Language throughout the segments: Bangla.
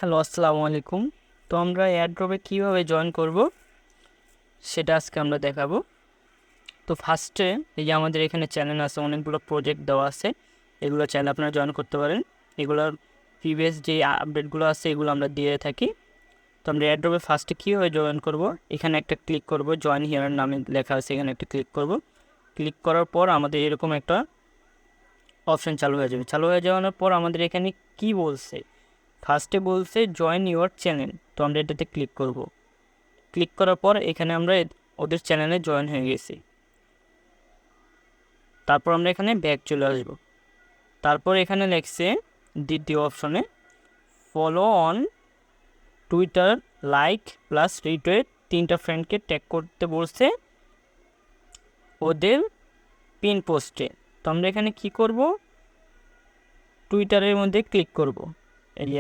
হ্যালো, আসসালামু আলাইকুম। তো আমরা এয়ারড্রপে কীভাবে জয়েন করব সেটা আজকে আমরা দেখাবো। তো ফার্স্টে এই যে আমাদের এখানে চ্যানেল আছে, অনেকগুলো প্রজেক্ট দেওয়া আছে, এগুলো চাইলে আপনারা জয়েন করতে পারেন। এগুলোর প্রিভিয়াস যে আপডেটগুলো আছে এগুলো আমরা দিয়ে থাকি। তো আমরা এয়ারড্রপে ফার্স্টে কীভাবে জয়েন করব, এখানে একটা ক্লিক করব, জয়েন হিয়ার নামে লেখা আছে, এখানে একটা ক্লিক করব। ক্লিক করার পর আমাদের এরকম একটা অপশান চালু হয়ে যাবে। চালু হয়ে যাওয়ার পর আমাদের এখানে কি বলছে, ফার্স্টে বলছে জয়েন ইউর চ্যানেল। তো আমরা এটাতে ক্লিক করব। ক্লিক করার পর এখানে আমরা ওদের চ্যানেলে জয়েন হয়ে গেছি। তারপর আমরা এখানে ব্যাক চলে আসব। তারপর এখানে লেখছে দ্বিতীয় অপশনে follow on Twitter, like plus retweet, তিনটা ফ্রেন্ডকে ট্যাগ করতে বলছে ওদের পিন পোস্টে। তো আমরা এখানে কি করব, টুইটারের মধ্যে ক্লিক করব। এই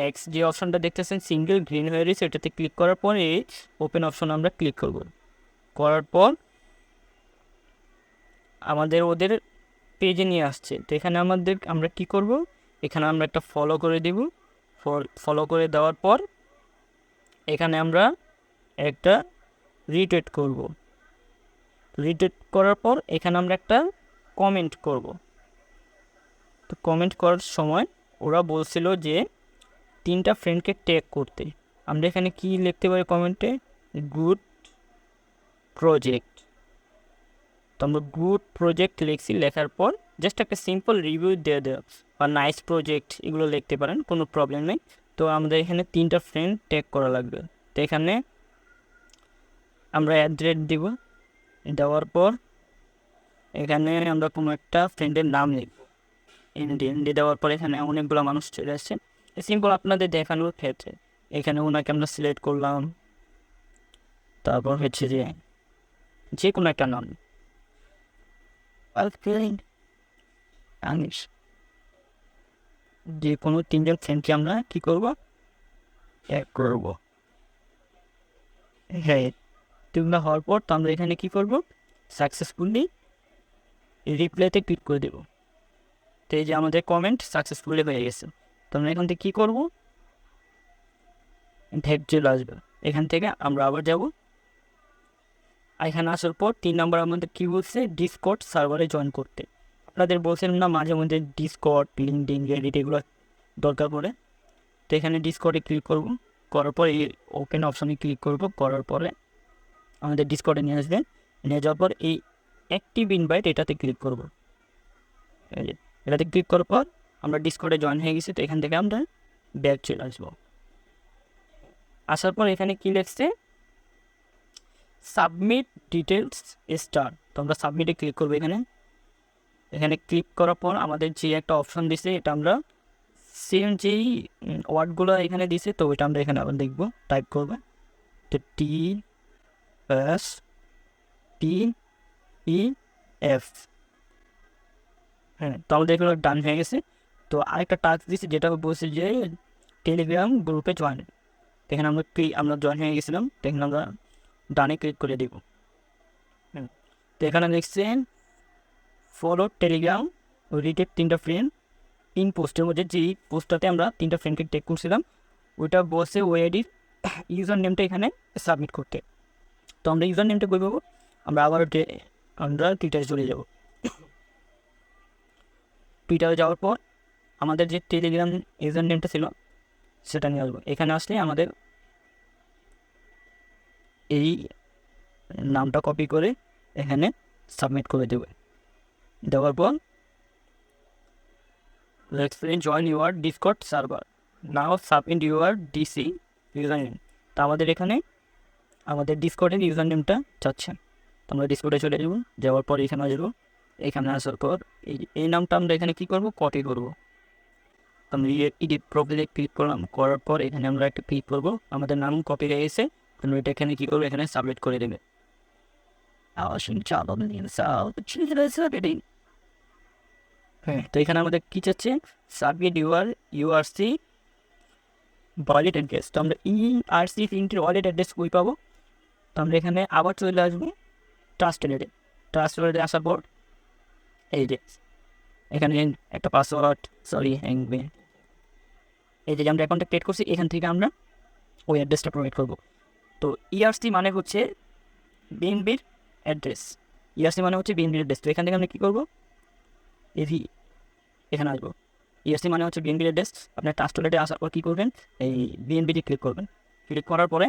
এক্স যে অপশনটা দেখতেছেন সিঙ্গেল গ্রিন হয়ে রয়েছে, এটাতে ক্লিক করার পর এই ওপেন অপশন আমরা ক্লিক করব। করার পর আমাদের ওদের পেজে নিয়ে আসছে। তো এখানে আমরা কি করব, এখানে আমরা একটা ফলো করে দেব। ফলো করে দেওয়ার পর এখানে আমরা একটা রিটুইট করব। রিটুইট করার পর এখানে আমরা একটা কমেন্ট করব। তো কমেন্ট করার সময় ওরা বলছিল যে তিনটা ফ্রেন্ডকে ট্যাগ করতে। আমরা এখানে কি লিখতে পারি কমেন্টে, গুড প্রজেক্ট। তো আমরা গুড প্রজেক্ট লিখছি, লেখার পর জাস্ট একটা সিম্পল রিভিউ দিয়ে দেওয়া বা নাইস প্রজেক্ট এগুলো লিখতে পারেন, কোনো প্রবলেম নেই। তো আমাদের এখানে তিনটা ফ্রেন্ড ট্যাগ করা লাগবে। তো এখানে আমরা অ্যাড্রেস দিব, দেওয়ার পর এখানে আমরা কোনো একটা ফ্রেন্ডের নাম লিখব, এনডি দেওয়ার পর এখানে অনেকগুলো মানুষ চলে আসছে। সিম্পল আপনাদের দেখানোর ক্ষেত্রে এখানে ওনাকে আমরা সিলেক্ট করলাম। তারপর হচ্ছে যে কোনো একটা নাম আনিস, যে কোনো তিনজন ফ্রেন্ডকে আমরা কি করব, অ্যাড করব। হ্যাঁ, তিনটা হওয়ার পর তো আমরা এখানে কি করব, সাকসেসফুলি রিপ্লাইতে ক্লিক করে দেব। তো এই যে আমাদের কমেন্ট সাকসেসফুলি হয়ে গেছে। তো আমরা এখান থেকে কী করবো, ভ্যাট চলে আসবে। এখান থেকে আমরা আবার যাব। এখানে আসার পর 3 নম্বর আমাদের কী বলছে, ডিসকর্ড সার্ভারে জয়েন করতে। আপনাদের বলছিলাম না মাঝে মধ্যে ডিসকর্ড, লিঙ্কডইন, রেডিট এগুলো দরকার পড়ে। তো এখানে ডিসকর্ডে ক্লিক করব। করার পর এই ওপেন অপশনে ক্লিক করব। করার পরে আমাদের ডিসকর্ডে নিয়ে আসবে। নিয়ে যাওয়ার পর এই অ্যাক্টিভ ইনভাইট এটাতে ক্লিক করব। এটাতে ক্লিক করার পর আমরা ডিসকর্ডে জয়েন হয়ে গেছি। তো এখান থেকে আমরা ব্যাক চলে আসবো। আসার পর এখানে কি লিখছে, সাবমিট ডিটেলস স্টার। তো আমরা সাবমিটে ক্লিক করবো। এখানে ক্লিক করার পর আমাদের যে একটা অপশন দিছে, এটা আমরা সেম যেই ওয়ার্ডগুলো এখানে দিছে, তো ওইটা আমরা এখানে আবার দেখবো, টাইপ করবো। তো TSTEF। হ্যাঁ, তো আমাদের এগুলো ডান হয়ে গেছে। তো আরেকটা টাস্ক দিচ্ছে যেটা বলছে যে টেলিগ্রাম গ্রুপে জয়েন। এখানে আমরা জয়েন হয়ে গেছিলাম। তো এখানে আমরা ডানে ক্লিক করে দেব। তো এখানে দেখছেন ফলো টেলিগ্রাম রিটেক তিনটা ফ্রেন্ড ইন পোস্টের মধ্যে যেই পোস্টটাতে আমরা তিনটা ফ্রেন্ডকে টেক করছিলাম, ওইটা বসে ওয়েডির ইউজার নেমটা এখানে সাবমিট করতে। তো আমরা ইউজার নেমটা কই পাবো, আমরা আবার আমরা টুইটারে চলে যাব। টুইটারে যাওয়ার পর আমাদের যে টেলিগ্রাম ইউজার নেমটা ছিল সেটা নিয়ে আসবো। এখানে আসলে আমাদের এই নামটা কপি করে এখানে সাবমিট করে দেবে। দেওয়ার পর join your Discord server, now submit your DC user name. তো আমাদের এখানে আমাদের ডিসকর্ডের ইউজার নেমটা চাচ্ছে। তো আমরা ডিসকর্ডে চলে যাবো। যাওয়ার পর এখানে আসবো। এখানে আসার পর এই নামটা আমরা এখানে কী করবো, কপি করবো। আমরা এডিট প্রোফাইলে ক্লিক করলাম। করার পর এখানে আমরা একটা ক্লিক করবো, আমাদের নাম কপি হয়ে গেছে। আমরা এটা এখানে কী করবো, এখানে সাবমিট করে দেবে। হ্যাঁ, তো এখানে আমাদের কী চাচ্ছে, সাবমিট ইউআরসি ওয়ালেট অ্যাড্রেস। তো আমরা ইআরসি তিনটির ওয়ালেট অ্যাড্রেস কই পাবো, তো আমরা এখানে আবার চলে আসবো ট্রাস্টেডে আসার পর এই যে এখানে একটা পাসওয়ার্ড, এই যে আমরা অ্যাকাউন্টটা ক্রিয়েট করছি, এখান থেকে আমরা ওই অ্যাড্রেসটা প্রোভাইড করবো। তো ইআরসি মানে হচ্ছে বিএনবির অ্যাড্রেস, ইআরসি মানে হচ্ছে বিএনবির অ্যাড্রেস। তো এখান থেকে আমরা কী করবো, এভি এখানে আসবো। ইআরসি মানে হচ্ছে বিএনবির অ্যাড্রেস। আপনার ট্রাস্ট ওয়ালেটে আসার পর কী করবেন, এই বিএনবিটি ক্লিক করবেন। ক্লিক করার পরে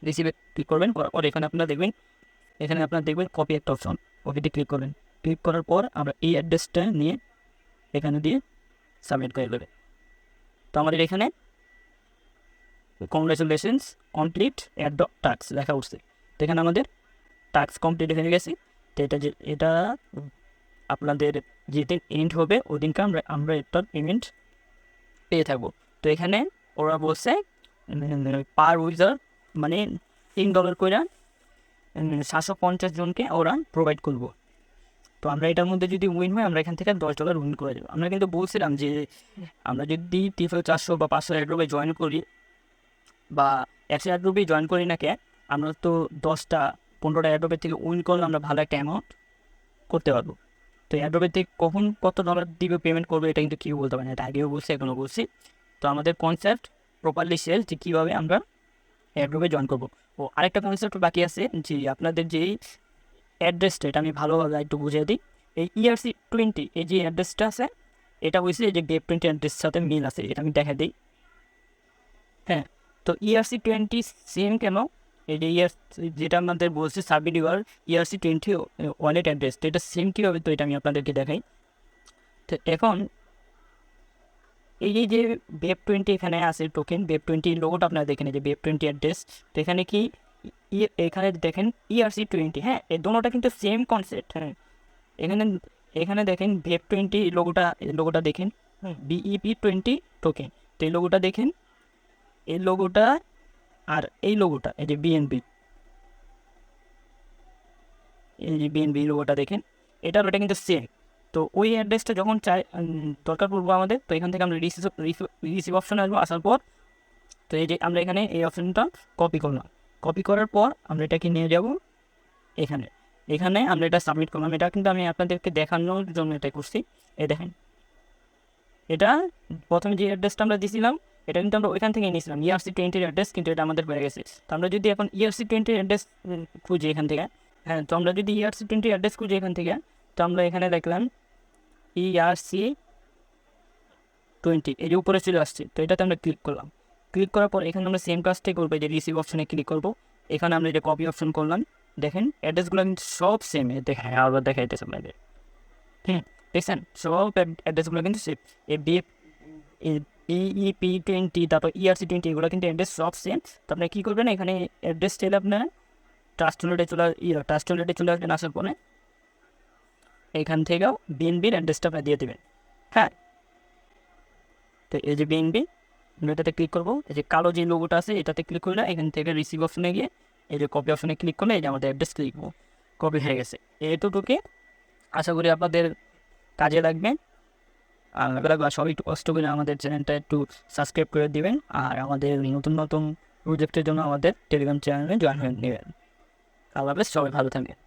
রিসিভে ক্লিক করবেন। করার পর এখানে আপনারা দেখবেন কপি একটা অপশন, কপিতে ক্লিক করবেন। ক্লিক করার পর আমরা এই অ্যাড্রেসটা নিয়ে এখানে দিয়ে সাবমিট করে দেবে। তো আমাদের এখানে congratulations complete add the task লেখা উঠছে। তো এখানে আমাদের টাস্ক কমপ্লিট হয়ে গেছে। তো এটা আপনাদের যেদিন এন্ড হবে ওই দিনকে আমরা এটার পেমেন্ট পেয়ে থাকবো। তো এখানে ওরা বলছে পার ইউজার মানে $3 করে 750 জনকে ওরা প্রোভাইড করবো। তো আমরা এটার মধ্যে যদি উইন হয় আমরা এখান থেকে $10 উইন করে দেবো। আমরা কিন্তু বলছিলাম যে আমরা যদি 300 বা 500 এয়ারড্রপে জয়েন করি বা 100 এয়ারড্রপে জয়েন করি না কে, আমরা তো 10টা 15টা এয়ারড্রপের থেকে উইন করলে আমরা ভালো একটা অ্যামাউন্ট করতে পারবো। তো এয়ারড্রপের থেকে কখন কত ডলার দিবে পেমেন্ট করবে এটা কিন্তু কেউ বলতে পারে না, এটা আগেও বলছি এখনও বলছি। তো আমাদের কনসেপ্ট প্রপারলি শেষ যে কীভাবে আমরা এয়ারড্রপে জয়েন করবো। ও আরেকটা কনসেপ্ট বাকি আছে যে আপনাদের যেই অ্যাড্রেসটা, এটা আমি ভালোভাবে একটু বুঝিয়ে দিই। এই ERC20 এই যে অ্যাড্রেসটা আছে এটা হয়েছে এই যে BF20 অ্যাড্রেসের সাথে মিল আছে, এটা আমি দেখা দিই। হ্যাঁ, তো ERC20 সেম কেন, এই যে যেটা আমাদের বলছে submit your ERC20 wallet address, তো এটা সেম কীভাবে, তো এটা আমি আপনাদেরকে দেখাই। তো এখন এই যে BF20 এখানে আছে টোকেন, BF20 লোগোটা আপনারা দেখেন, এই যে BF20 অ্যাড্রেস। তো এখানে কি এখানে দেখেন ERC20, হ্যাঁ এই দুটোটা কিন্তু সেম কনসেপ্ট। হ্যাঁ, এখানে দেখেন BF20 লোগোটা দেখেন, BEP20 টোকেন। তো এই লোগোটা দেখেন, এই লোগোটা আর এই লোগোটা, এই যে BNB, এই যে BNB লোগোটা দেখেন, এটা কিন্তু সেম। তো ওই অ্যাড্রেসটা যখন দরকার পড়বো আমাদের, তো এখান থেকে আমরা রিসিভ অপশন আসবো। আসার পর তো এই যে আমরা এখানে এই অপশনটা কপি করলাম, কপি করার পর আমরা এটাকে নিয়ে যাব এখানে আমরা এটা সাবমিট করলাম। এটা কিন্তু আমি আপনাদেরকে দেখানোর জন্য এটা করছি। এই দেখেন, এটা প্রথমে যে অ্যাড্রেসটা আমরা দিয়েছিলাম এটা কিন্তু আমরা ওইখান থেকে নিয়েছিলাম ERC20 অ্যাড্রেস, কিন্তু এটা আমাদের বেড়ে গেছে। তো আমরা যদি এখন ERC20 অ্যাড্রেস খুঁজি এখান থেকে, হ্যাঁ তো আমরা যদি ERC20 অ্যাড্রেস খুঁজি এখান থেকে, তো আমরা এখানে দেখলাম ERC20 এই যে উপরে চলে আসছে। তো এটাতে আমরা ক্লিক করলাম। ক্লিক করার পর এখানে আমরা সেম কাজটাই করবো, যে রিসিভ অপশনে ক্লিক করবো। এখানে আমরা এটা কপি অপশন করলাম। দেখেন অ্যাড্রেসগুলো কিন্তু সব সেম, দেখেন আবার দেখাইতেছে আপনাদের। দেখছেন সব অ্যাড্রেসগুলো কিন্তু সেম, BEP20 তারপর ERC20 এগুলো কিন্তু অ্যাড্রেস সব সেম। তো আপনি কী করবেন, এখানে অ্যাড্রেস চাইলে আপনার ট্রাস্ট ওয়ালেটে চলে আসবেন। আসার পরে এখান থেকেও BNBর অ্যাড্রেসটা আপনার দিয়ে দেবেন। হ্যাঁ, তো এই যে BNB এটাতে ক্লিক করবো, এই যে কালো যে লোগোটা আছে এটাতে ক্লিক করলে এখান থেকে রিসিভ অপশনে গিয়ে এই যে কপি অপশনে ক্লিক করলে এই যে আমাদের অ্যাড্রেস লিখবো, কপি হয়ে গেছে। এটুকুকে আশা করি আপনাদের কাজে লাগবে। আর সবাই একটু কষ্ট করে আমাদের চ্যানেলটা একটু সাবস্ক্রাইব করে দিবেন, আর আমাদের নতুন প্রজেক্টের জন্য আমাদের টেলিগ্রাম চ্যানেলে জয়েন হয়ে নেবেন। আল্লাহ হাফেজ, সবাই ভালো থাকবেন।